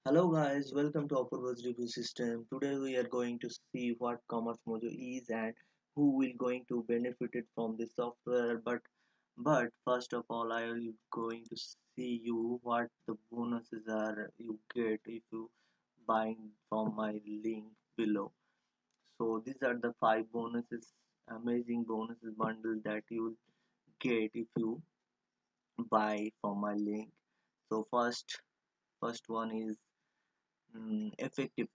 Hello guys, welcome to Apurva's review system. Today we are going to see what CommerceMojo is and who will going to benefit it from this software. But first of all, I will going to see you what the bonuses are you get if you buying from my link below. So these are the five bonuses, amazing bonuses bundle that you will get if you buy from my link. So first one is effective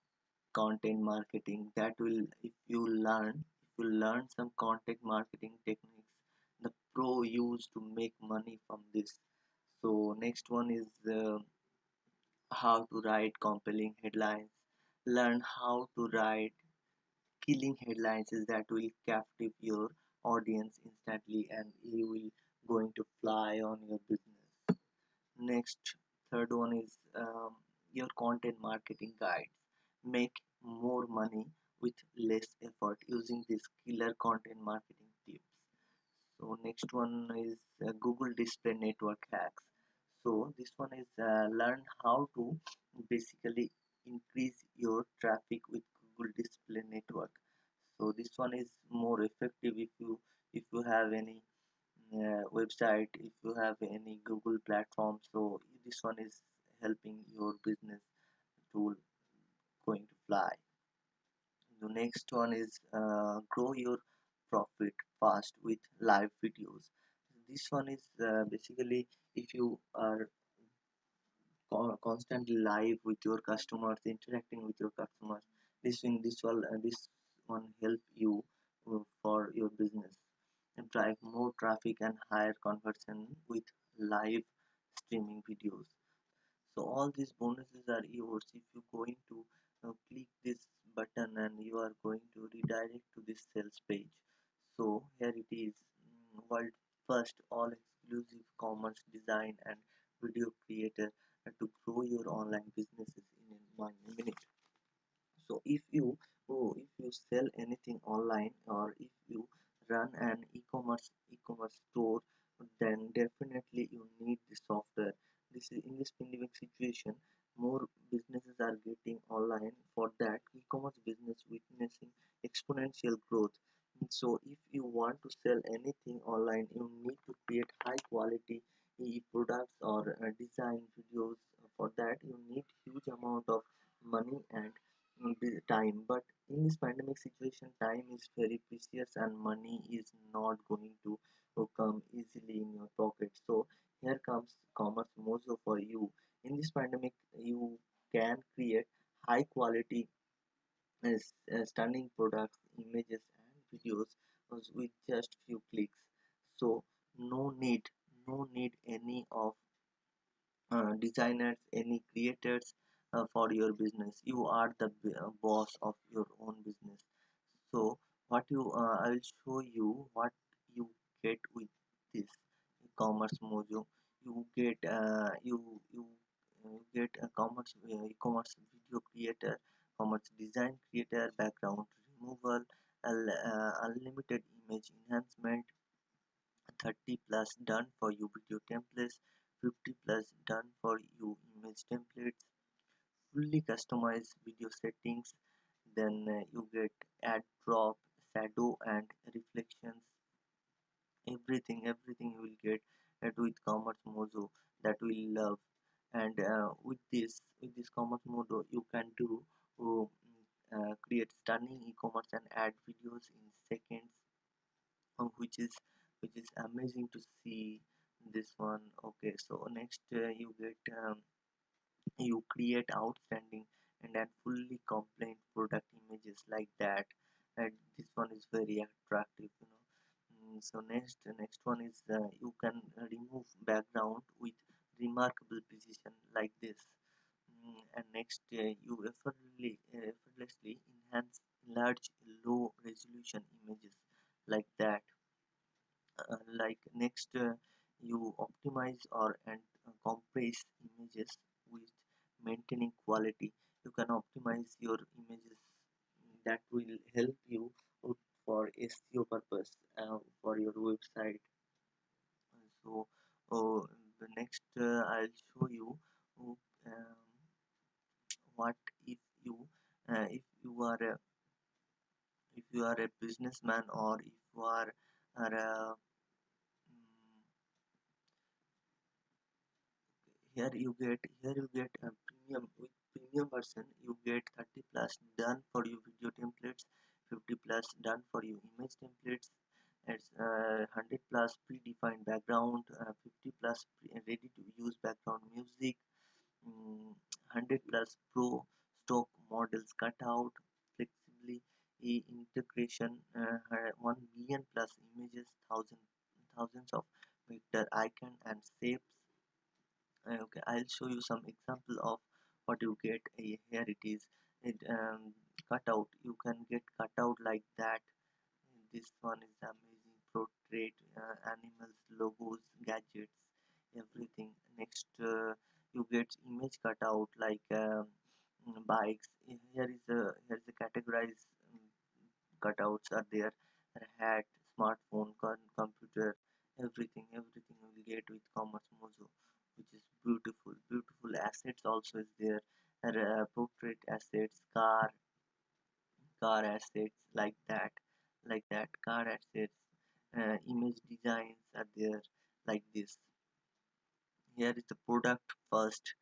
content marketing that will if you learn some content marketing techniques the pro use to make money from this. So next one is how to write compelling headlines. Learn how to write killing headlines is that will captive your audience instantly and you will going to fly on your business. Next, third one is your content marketing guides. Make more money with less effort using these killer content marketing tips. So next one is Google Display Network hacks. So this one is learn how to basically increase your traffic with Google Display Network. So this one is more effective if you have any website, if you have any Google platform. So this one is helping your business to going to fly. The next one is grow your profit fast with live videos. This one is basically if you are constantly live with your customers, interacting with your customers, this one help you for your business and drive more traffic and higher conversion with live streaming videos. So all these bonuses are yours if you going to click this button and you are going to redirect to this sales page. So here it is, world first all exclusive commerce design and video creator to grow your online businesses in 1 minute. So if you sell anything online or if you run an e-commerce store, then definitely you need the software. This is in this pandemic situation, more businesses are getting online. For that, e-commerce business witnessing exponential growth. So if you want to sell anything online, you need to create high quality products or design videos. For that, you need huge amount of money and time. But in this pandemic situation, time is very precious and money is not going to come easily in your pocket. So here comes Commerce Mojo for you. In this pandemic, you can create high quality stunning products, images and videos with just few clicks. So no need no need any of designers, any creators for your business. You are the boss of your own business. So what you I will show you what you get with this commerce mojo. You get you get a e-commerce video creator, commerce design creator, background removal, unlimited image enhancement, 30 plus done for you video templates, 50 plus done for you image templates, fully customized video settings. Then you get add drop, shadow and reflections, everything you will get with commerce mojo that we love. And with this commerce mojo you can do create stunning e-commerce and add videos in seconds, which is amazing to see this one. Okay, so next you create outstanding and then fully complaint product images like that, and this one is very attractive, you know. So next one is you can remove background with remarkable precision like this. And next you effortlessly enhance large low resolution images like that. Like next you optimize or and compress images with maintaining quality. You can optimize your images, that will help you out for SEO purpose for your website. So the next I'll show you um, what if you if you are a businessman, or if you are a here you get a premium. With premium version you get 30 plus done for you video templates, 50 plus done for you image templates, it's 100 plus predefined background, 50 plus ready to use background music, 100 plus pro stock models cut out flexibly, integration, 1 billion plus images, thousands of vector icon and shapes. Okay, I'll show you some example of what you get. Here it is. It cutout. You can get cutout like that. This one is amazing. Portrait, animals, logos, gadgets, everything. Next, you get image cutout like bikes. Here's a categorized cutouts are there. Hat, smartphone, computer, everything you will get with Commerce Mojo, which is beautiful assets also is there. Portrait assets, car assets like that car assets, image designs are there like this. Here is the product first,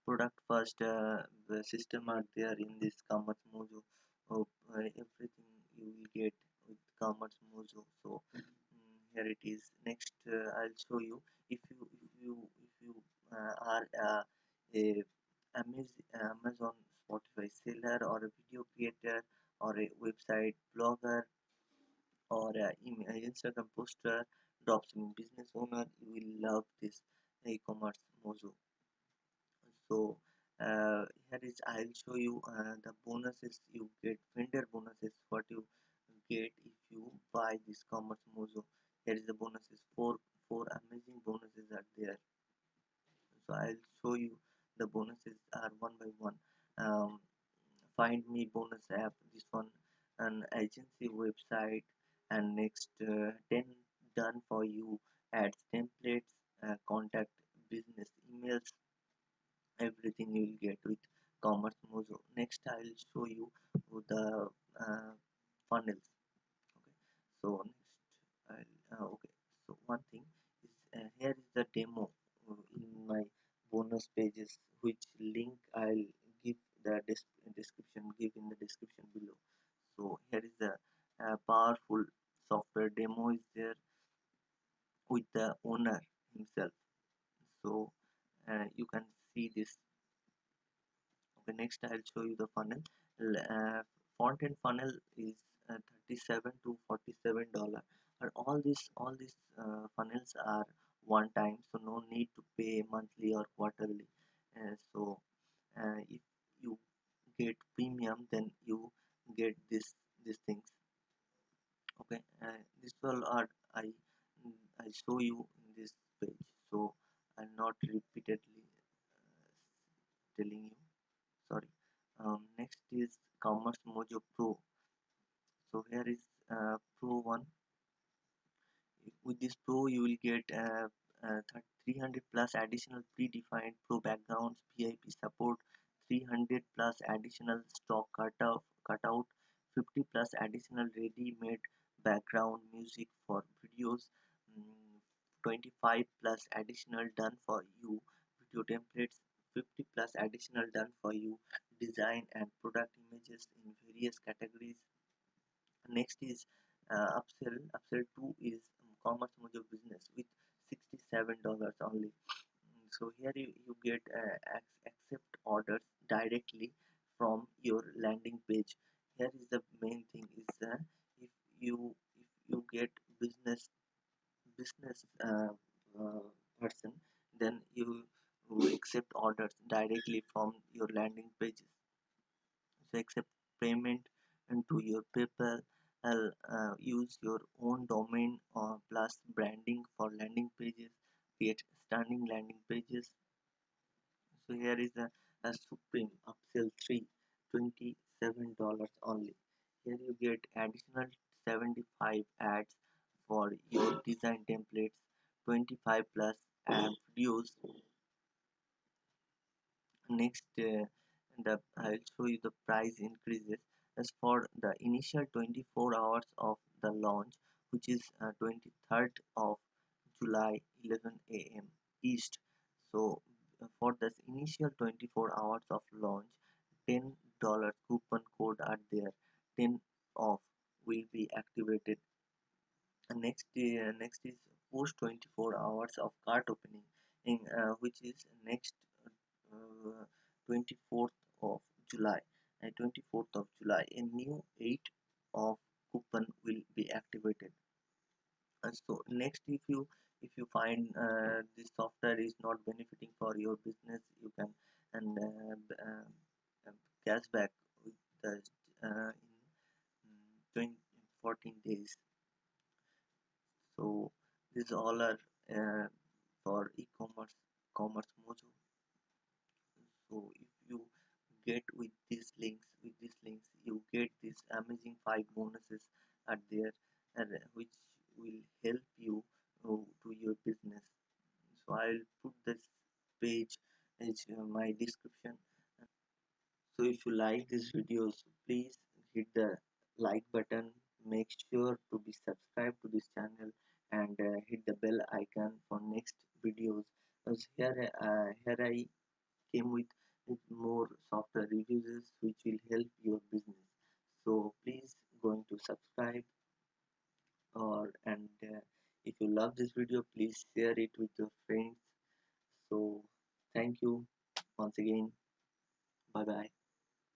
the system are there in this Commerce Mojo. Oh, everything you will get with Commerce Mojo. So here it is. Next, I'll show you. If you are a Amazon Spotify seller, or a video creator, or a website blogger, or a Instagram poster, dropshipping business owner, you will love this e-commerce Mojo. So here is, I'll show you the bonuses you get, vendor bonuses, what you get if you buy this Commerce Mojo. Here is the bonuses. Four amazing bonuses are there. So I'll show you the bonuses are one by one. um, Find me bonus app, this one, an agency website, and next 10 done for you ads templates, contact business emails, everything you will get with Commerce Mojo. Next I'll show you the funnels. Okay, so next okay, so one thing is, here is the demo in my bonus pages, which link I'll give the description, give in the description below. So here is the powerful software demo is there with the owner himself. So you can see this. Okay, next I'll show you the funnel. Font and funnel is 37 to $47, and all these funnels are one time, so no need to pay monthly or quarterly. So if you get premium, then you get these things. Okay, this all are I show you in this page, so I'll not repeatedly telling you. Sorry. Next is Commerce Mojo Pro. So here is Pro one. With this Pro you will get 300 plus additional predefined Pro backgrounds, VIP support, 300 plus additional stock cutout, 50 plus additional ready-made background music for videos, 25 plus additional done for you video templates, 50 plus additional done for you design and product images in various categories. Next is upsell 2 is Commerce Mojo Business with $67 only. So here you get accept orders directly from your landing page. Here is the main thing is, if you get business person, then you will accept orders directly from your landing pages. So accept payment into your PayPal. Use your own domain plus branding for landing pages. Create stunning landing pages. So here is a Supreme upsell 3, $27 only. Here you get additional 75 ads for your design templates, 25 plus ad videos. Next I'll show you the price increases as for the initial 24 hours of the launch, which is 23rd of July 11 a.m. East. So for this initial 24 hours of launch, $10 coupon code are there. 10 off will be activated. And next is post 24 hours of cart opening, which is next uh, 24th of July. And 24th of July, a new 8 of coupon will be activated. So next, if you find this software is not benefiting for your business, you can and cashback with the in 20, 14 days. So these all are for e-commerce, commerce mojo. So if you get with these links you get these amazing 5 bonuses are there, and which will help you to your business. So I'll put this page as my description. So if you like these videos, please hit the like button, make sure to be subscribed to this channel, and hit the bell icon for next videos, as here I came with more software reviews which will help your business. So please going to subscribe, or if you love this video, please share it with your friends. So thank you once again.